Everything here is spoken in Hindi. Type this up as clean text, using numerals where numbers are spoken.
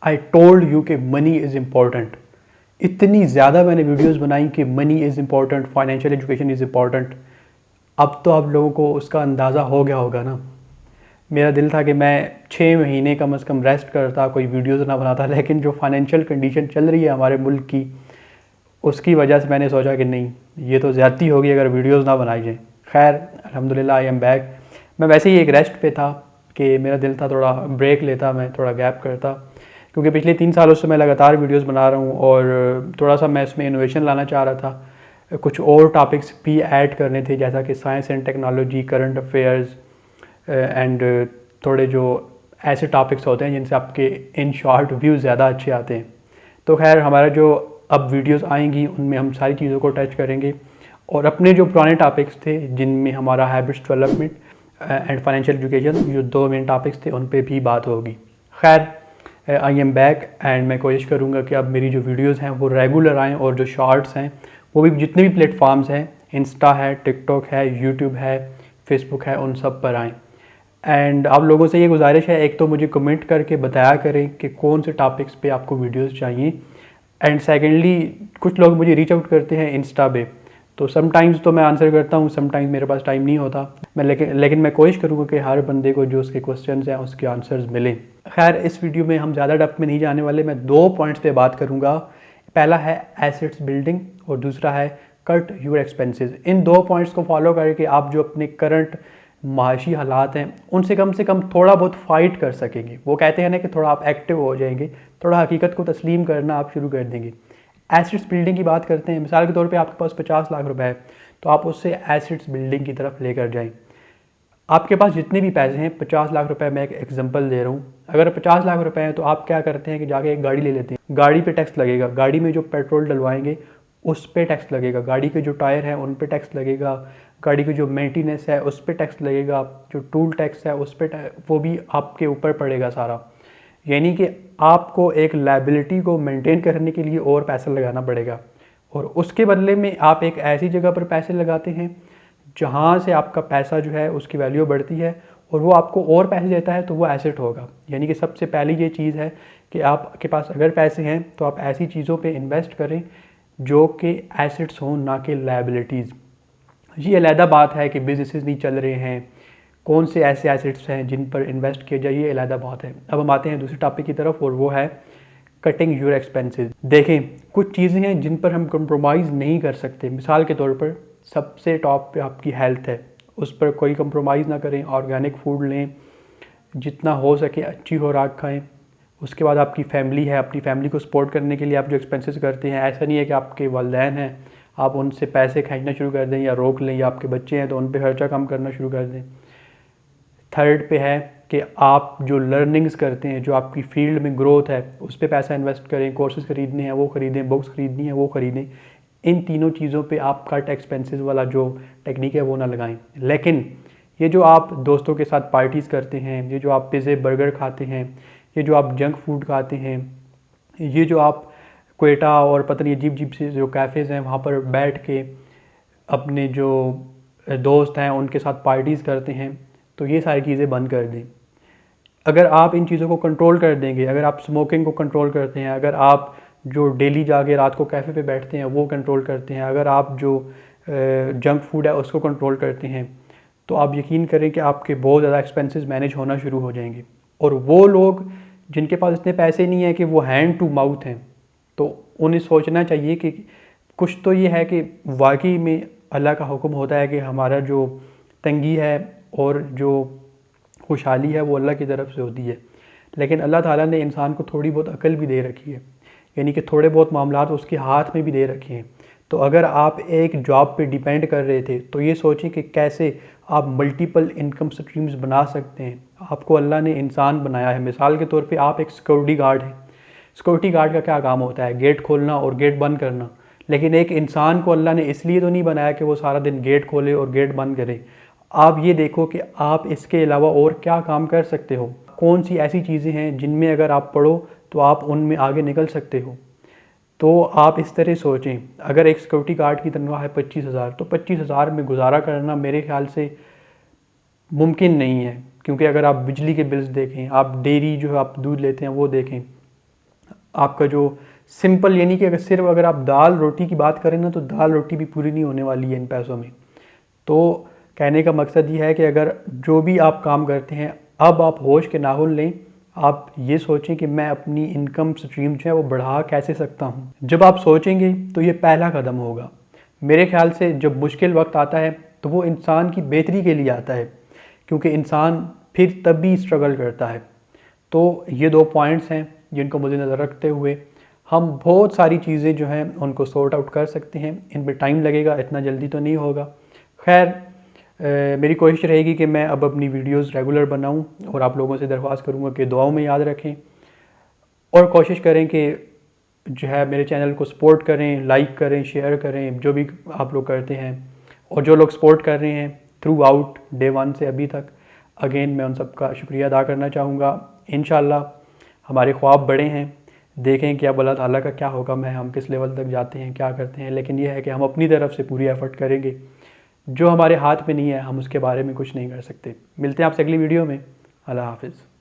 आई टोल्ड यू कि मनी इज़ इम्पॉर्टेंट। इतनी ज़्यादा मैंने वीडियोस बनाई कि money is important, financial education is important. अब तो आप लोगों को उसका अंदाज़ा हो गया होगा ना। मेरा दिल था कि मैं 6 महीने कम से कम रेस्ट करता, कोई वीडियोस ना बनाता, लेकिन जो फाइनेंशियल कंडीशन चल रही है हमारे मुल्क की, उसकी वजह से मैंने सोचा कि नहीं, ये तो ज़्यादती होगी अगर वीडियोस ना बनाई जाए। खैर अल्हम्दुलिल्लाह आई एम बैक। मैं वैसे ही एक रेस्ट पे था कि मेरा दिल था थोड़ा ब्रेक लेता, मैं थोड़ा गैप करता, क्योंकि पिछले 3 सालों से मैं लगातार वीडियोस बना रहा हूँ और थोड़ा सा मैं इसमें इनोवेशन लाना चाह रहा था। कुछ और टॉपिक्स भी ऐड करने थे, जैसा कि science and technology, current affairs and थोड़े जो ऐसे टॉपिक्स होते हैं जिनसे आपके इन शॉर्ट व्यूज़ ज़्यादा अच्छे आते हैं। तो खैर हमारा जो अब वीडियोस आएंगी उनमें हम सारी चीज़ों को टच करेंगे, और अपने जो पुराने टॉपिक्स थे जिनमें हमारा habits development and financial education, जो 2 मेन टॉपिक्स थे, उन पे भी बात होगी। खैर आई एम बैक एंड मैं कोशिश करूँगा कि अब मेरी जो वीडियोस हैं वो रेगुलर आएँ, और जो शॉर्ट्स हैं वो भी जितने भी प्लेटफॉर्म्स हैं, इंस्टा है, टिकटॉक है, यूट्यूब है, फेसबुक है, उन सब पर आएँ। एंड आप लोगों से ये गुजारिश है, एक तो मुझे कमेंट करके बताया करें कि कौन से टॉपिक्स पे आपको वीडियोस चाहिए, एंड सेकेंडली कुछ लोग मुझे रीच आउट करते हैं इंस्टा पे, तो समटाइम्स तो मैं आंसर करता हूँ, समटाइम्स मेरे पास टाइम नहीं होता। मैं लेकिन मैं कोशिश करूँगा कि हर बंदे को जो उसके क्वेश्चंस हैं उसके आंसर्स मिलें। खैर इस वीडियो में हम ज़्यादा डेप्थ में नहीं जाने वाले, मैं 2 पॉइंट्स पे बात करूँगा। पहला है एसेट्स बिल्डिंग और दूसरा है cut your expenses. In 2 points को फॉलो करके आप जो अपने करंट माशी हालात हैं उनसे कम से कम थोड़ा बहुत फ़ाइट कर सकेंगे। वो कहते हैं ना कि थोड़ा आप एक्टिव हो जाएंगे, थोड़ा हकीकत को तस्लीम करना आप शुरू कर देंगे। एसेट्स बिल्डिंग की बात करते हैं, मिसाल के तौर पे आपके पास 50 लाख रुपए है, तो आप उससे एसेट्स बिल्डिंग की तरफ लेकर जाएं। आपके पास जितने भी पैसे हैं, 50 लाख रुपए, मैं एक एग्जांपल दे रहा हूँ, अगर 50 लाख रुपए हैं तो आप क्या करते हैं कि जाके एक गाड़ी ले लेते हैं। गाड़ी पे टैक्स लगेगा, गाड़ी में जो पेट्रोल डलवाएंगे उस पर टैक्स लगेगा, गाड़ी के जो टायर हैं उन पर टैक्स लगेगा, गाड़ी की जो मेंटेनेंस है उस पर टैक्स लगेगा, जो टूल टैक्स है उस पर वो भी आपके ऊपर पड़ेगा सारा। यानी कि आपको एक लायबिलिटी को मेंटेन करने के लिए और पैसा लगाना पड़ेगा, और उसके बदले में आप एक ऐसी जगह पर पैसे लगाते हैं जहाँ से आपका पैसा जो है उसकी वैल्यू बढ़ती है, और वो आपको और पैसे देता है, तो वो एसेट होगा। यानी कि सबसे पहली ये चीज़ है कि आपके पास अगर पैसे हैं तो आप ऐसी चीज़ों पे इन्वेस्ट करें जो कि एसेट्स हों, ना कि लायबिलिटीज़। ये अलहदा बात है कि बिजनेसेस नहीं चल रहे हैं, कौन से ऐसे एसेट्स हैं जिन पर इन्वेस्ट किया जाए, ये अलहदा बात है। अब हम आते हैं दूसरे टॉपिक की तरफ, और वो है कटिंग योर एक्सपेंसेस। देखें, कुछ चीज़ें हैं जिन पर हम कंप्रोमाइज़ नहीं कर सकते। मिसाल के तौर पर सबसे टॉप पे आपकी हेल्थ है, उस पर कोई कंप्रोमाइज़ ना करें, ऑर्गेनिक फूड लें, जितना हो सके अच्छी खुराक खाएं। उसके बाद आपकी फैमिली है, अपनी फैमिली को सपोर्ट करने के लिए आप जो एक्सपेंसेस करते हैं, ऐसा नहीं है कि आपके वालिदैन हैं आप उनसे पैसे खींचना शुरू कर दें या रोक लें, या आपके बच्चे हैं तो उन पर खर्चा कम करना शुरू कर दें। थर्ड पे है कि आप जो लर्निंग्स करते हैं, जो आपकी फील्ड में ग्रोथ है, उस पर पैसा इन्वेस्ट करें, कोर्सेज खरीदने हैं वो खरीदें, बुक्स खरीदनी है वो खरीदें। इन तीनों चीज़ों पे आप कट एक्सपेंसेस वाला जो टेक्निक है वो ना लगाएं। लेकिन ये जो आप दोस्तों के साथ पार्टीज़ करते हैं, ये जो आप पिज़्ज़े बर्गर खाते हैं, ये जो आप जंक फूड खाते हैं, ये जो आप क्वेटा और पता नहीं अजीब अजीब से जो कैफ़ेज़ हैं वहाँ पर बैठ के अपने जो दोस्त हैं उनके साथ पार्टीज़ करते हैं, तो ये सारी चीज़ें बंद कर दें। अगर आप इन चीज़ों को कंट्रोल कर देंगे, अगर आप स्मोकिंग को कंट्रोल करते हैं, अगर आप जो डेली जाके रात को कैफ़े पे बैठते हैं वो कंट्रोल करते हैं, अगर आप जो जंक फूड है उसको कंट्रोल करते हैं, तो आप यकीन करें कि आपके बहुत ज़्यादा एक्सपेंसेस मैनेज होना शुरू हो जाएंगे। और वो लोग जिनके पास इतने पैसे नहीं है कि वो हैंड टू माउथ हैं, तो उन्हें सोचना चाहिए कि कुछ तो ये है कि वाकई में अल्लाह का हुक्म होता है कि हमारा जो तंगी है और जो खुशहाली है वो अल्लाह की तरफ से होती है, लेकिन अल्लाह ताला ने इंसान को थोड़ी बहुत अकल भी दे रखी है, यानी कि थोड़े बहुत मामलात उसके हाथ में भी दे रखे हैं। तो अगर आप एक जॉब पे डिपेंड कर रहे थे, तो ये सोचें कि कैसे आप मल्टीपल इनकम स्ट्रीम्स बना सकते हैं। आपको अल्लाह ने इंसान बनाया है, मिसाल के तौर पे आप एक सिक्योरिटी गार्ड हैं। सिक्योरिटी गार्ड का क्या काम होता है? गेट खोलना और गेट बंद करना। लेकिन एक इंसान को अल्लाह ने इसलिए तो नहीं बनाया कि वो सारा दिन गेट खोले और गेट बंद करे। आप ये देखो कि आप इसके अलावा और क्या काम कर सकते हो, कौन सी ऐसी चीज़ें हैं जिनमें अगर आप पढ़ो तो आप उनमें आगे निकल सकते हो। तो आप इस तरह सोचें, अगर एक सिक्योरिटी गार्ड की तनख्वाह है 25,000, तो 25,000 में गुजारा करना मेरे ख्याल से मुमकिन नहीं है, क्योंकि अगर आप बिजली के बिल्स देखें, आप डेयरी जो है आप दूध लेते हैं वो देखें, आपका जो सिंपल, यानी कि अगर आप दाल रोटी की बात करें ना, तो दाल रोटी भी पूरी नहीं होने वाली है इन पैसों में। तो कहने का मकसद ये है कि अगर जो भी आप काम करते हैं, अब आप होश के नाखून लें, आप ये सोचें कि मैं अपनी इनकम स्ट्रीम जो है वो बढ़ा कैसे सकता हूँ। जब आप सोचेंगे तो ये पहला कदम होगा। मेरे ख्याल से जब मुश्किल वक्त आता है तो वो इंसान की बेहतरी के लिए आता है, क्योंकि इंसान फिर तभी स्ट्रगल करता है। तो ये 2 पॉइंट्स हैं जिनको मद्देनज़र रखते हुए हम बहुत सारी चीज़ें जो हैं उनको सॉर्ट आउट कर सकते हैं। इन पर टाइम लगेगा, इतना जल्दी तो नहीं होगा। खैर, मेरी कोशिश रहेगी कि मैं अब अपनी वीडियोस रेगुलर बनाऊं, और आप लोगों से दरख्वास्त करूंगा कि दुआओं में याद रखें, और कोशिश करें कि जो है मेरे चैनल को सपोर्ट करें, लाइक करें, शेयर करें, जो भी आप लोग करते हैं। और जो लोग सपोर्ट कर रहे हैं थ्रू आउट डे 1 से अभी तक, अगेन मैं उन सब का शुक्रिया अदा करना चाहूँगा। इंशाल्लाह हमारे ख्वाब बड़े हैं, देखें कि अब अल्लाह ताला का क्या हुक्म है, हम किस लेवल तक जाते हैं, क्या करते हैं। लेकिन यह है कि हम अपनी तरफ से पूरी एफर्ट करेंगे। जो हमारे हाथ में नहीं है हम उसके बारे में कुछ नहीं कर सकते। मिलते हैं आपसे अगली वीडियो में। अल्लाह हाफिज़।